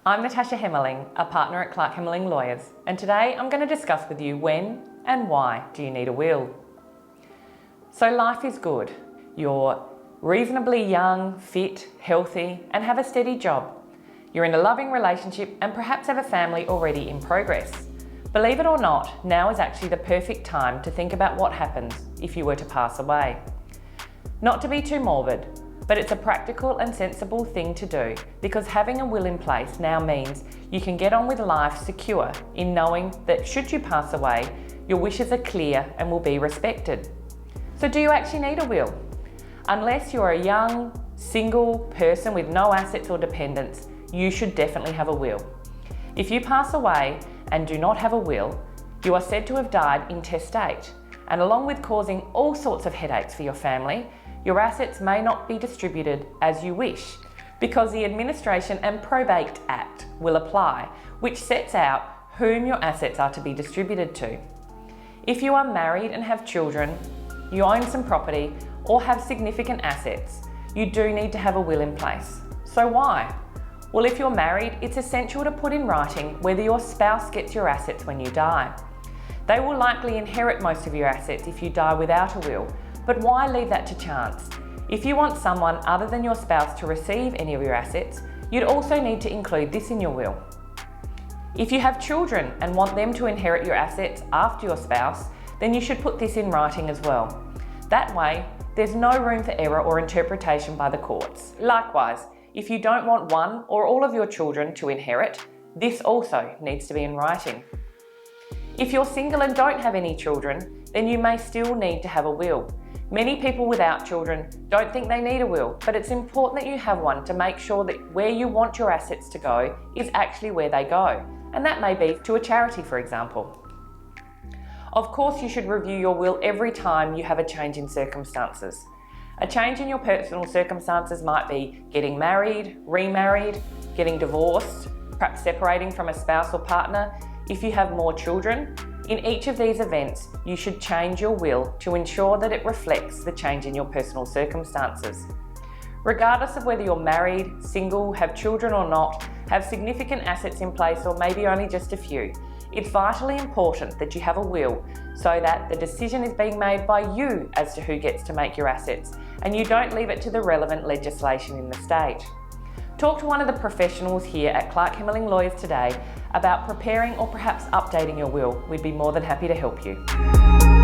I'm Natasha Hemmerling, a partner at Clarke Hemmerling Lawyers, and today I'm going to discuss with you when and why do you need a will. So life is good. You're reasonably young, fit, healthy, and have a steady job. You're in a loving relationship and perhaps have a family already in progress. Believe it or not, now is actually the perfect time to think about what happens if you were to pass away. Not to be too morbid, but it's a practical and sensible thing to do because having a will in place now means you can get on with life secure in knowing that should you pass away, your wishes are clear and will be respected. So do you actually need a will? Unless you're a young, single person with no assets or dependents, you should definitely have a will. If you pass away and do not have a will, you are said to have died intestate, and along with causing all sorts of headaches for your family, your assets may not be distributed as you wish because the Administration and Probate Act will apply, which sets out whom your assets are to be distributed to. If you are married and have children, you own some property or have significant assets, you do need to have a will in place. So why? Well, if you're married, it's essential to put in writing whether your spouse gets your assets when you die. They will likely inherit most of your assets if you die without a will, but why leave that to chance? If you want someone other than your spouse to receive any of your assets, you'd also need to include this in your will. If you have children and want them to inherit your assets after your spouse, then you should put this in writing as well. That way, there's no room for error or interpretation by the courts. Likewise, if you don't want one or all of your children to inherit, this also needs to be in writing. If you're single and don't have any children, then you may still need to have a will. Many people without children don't think they need a will, but it's important that you have one to make sure that where you want your assets to go is actually where they go, and that may be to a charity, for example. Of course, you should review your will every time you have a change in circumstances. A change in your personal circumstances might be getting married, remarried, getting divorced, perhaps separating from a spouse or partner. If you have more children, in each of these events, you should change your will to ensure that it reflects the change in your personal circumstances. Regardless of whether you're married, single, have children or not, have significant assets in place or maybe only just a few, it's vitally important that you have a will so that the decision is being made by you as to who gets to make your assets and you don't leave it to the relevant legislation in the state. Talk to one of the professionals here at Clarke Hemmerling Lawyers today about preparing or perhaps updating your will. We'd be more than happy to help you.